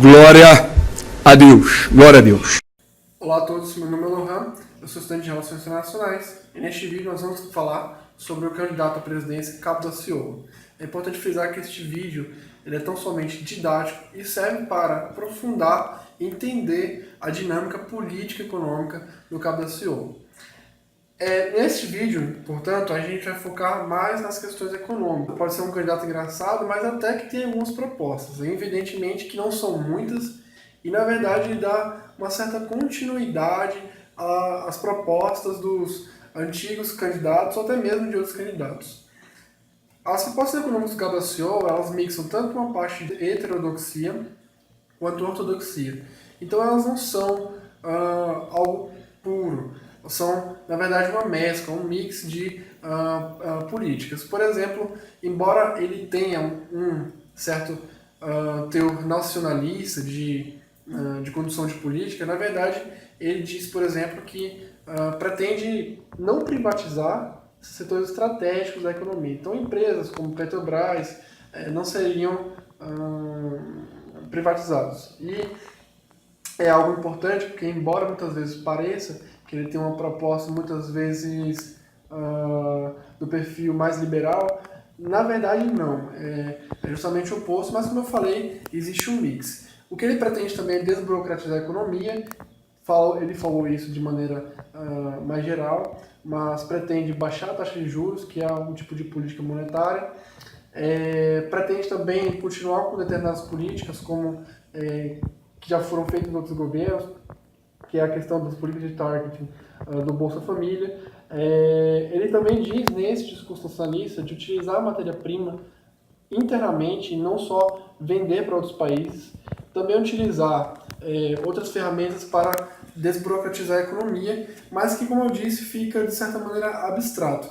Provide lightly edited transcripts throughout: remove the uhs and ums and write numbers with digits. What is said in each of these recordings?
Glória a Deus. Glória a Deus. Olá a todos, meu nome é Lohan, eu sou estudante de Relações Internacionais e neste vídeo nós vamos falar sobre o candidato à presidência Cabo Daciolo. É importante frisar que este vídeo ele é tão somente didático e serve para aprofundar e entender a dinâmica política e econômica do Cabo Daciolo. Neste vídeo, portanto, a gente vai focar mais nas questões econômicas. Pode ser um candidato engraçado, mas até que tem algumas propostas. Evidentemente que não são muitas e, na verdade, ele dá uma certa continuidade às propostas dos antigos candidatos ou até mesmo de outros candidatos. As propostas econômicas do Cabo Daciolo, elas mixam tanto uma parte de heterodoxia quanto ortodoxia. Então elas não são algo puro, são, na verdade, uma mescla, um mix de políticas. Por exemplo, embora ele tenha um certo teor nacionalista de condução de política, na verdade, ele diz, por exemplo, que pretende não privatizar setores estratégicos da economia. Então, empresas como Petrobras não seriam privatizados. E é algo importante, porque embora muitas vezes pareça que ele tem uma proposta muitas vezes do perfil mais liberal, na verdade não. É justamente o oposto, mas como eu falei, existe um mix. O que ele pretende também é desburocratizar a economia. Ele falou isso de maneira mais geral, mas pretende baixar a taxa de juros, que é um tipo de política monetária. Pretende também continuar com determinadas políticas, como que já foram feitas em outros governos, que é a questão das políticas de targeting do Bolsa Família. Ele também diz, nesse discurso nacionalista, de utilizar a matéria-prima internamente e não só vender para outros países. Também utilizar outras ferramentas para desburocratizar a economia, mas que, como eu disse, fica, de certa maneira, abstrato.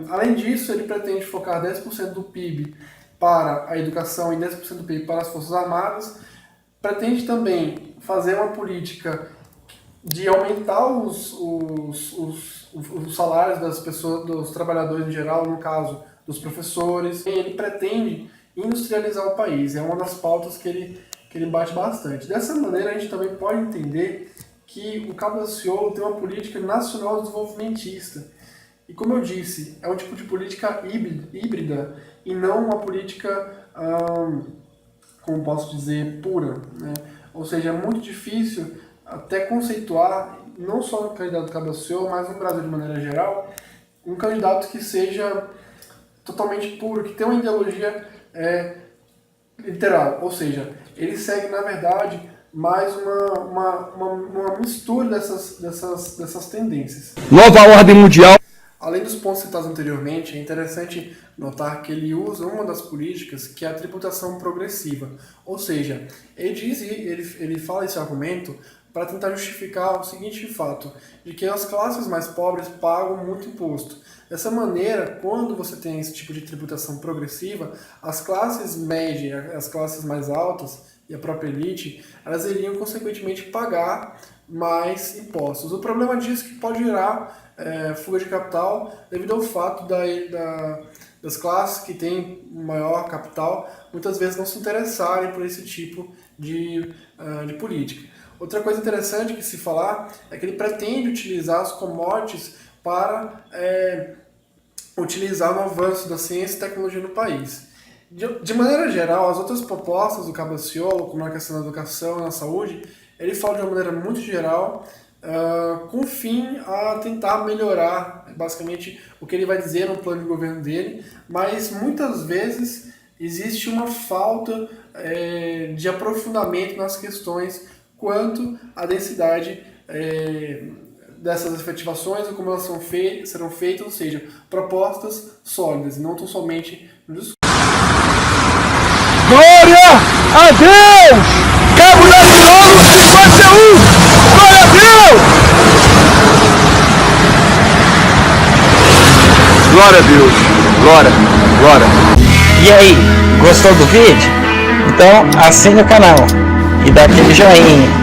Além disso, ele pretende focar 10% do PIB para a educação e 10% do PIB para as Forças Armadas. Pretende também fazer uma política de aumentar os salários das pessoas, dos trabalhadores em geral, no caso dos professores. Ele pretende industrializar o país, é uma das pautas que ele bate bastante. Dessa maneira, a gente também pode entender que o Cabo Daciolo tem uma política nacional desenvolvimentista. E como eu disse, é um tipo de política híbrida e não uma política, como posso dizer, pura, né? Ou seja, é muito difícil até conceituar, não só no candidato do Cabo Daciolo, mas no Brasil de maneira geral, um candidato que seja totalmente puro, que tenha uma ideologia literal. Ou seja, ele segue, na verdade, mais uma mistura dessas tendências. Nova ordem mundial. Além dos pontos citados anteriormente, é interessante notar que ele usa uma das políticas que é a tributação progressiva. Ou seja, ele fala esse argumento para tentar justificar o seguinte fato, de que as classes mais pobres pagam muito imposto. Dessa maneira, quando você tem esse tipo de tributação progressiva, as classes médias, as classes mais altas e a própria elite, elas iriam consequentemente pagar mais impostos. O problema disso é que pode gerar fuga de capital devido ao fato das classes que têm maior capital muitas vezes não se interessarem por esse tipo de política. Outra coisa interessante que se falar é que ele pretende utilizar as commodities para utilizar no avanço da ciência e tecnologia no país. De maneira geral, as outras propostas do Cabo Daciolo, como a questão da educação e da saúde, ele fala de uma maneira muito geral, com fim a tentar melhorar, basicamente, o que ele vai dizer no plano de governo dele, mas muitas vezes existe uma falta de aprofundamento nas questões quanto à densidade dessas efetivações e como elas serão feitas, ou seja, propostas sólidas, e não tão somente no discurso. Glória a Deus! Cabo Daciolo 51! Glória a Deus! Glória a Deus! Glória! Glória! E aí, gostou do vídeo? Então assine o canal e dá aquele joinha.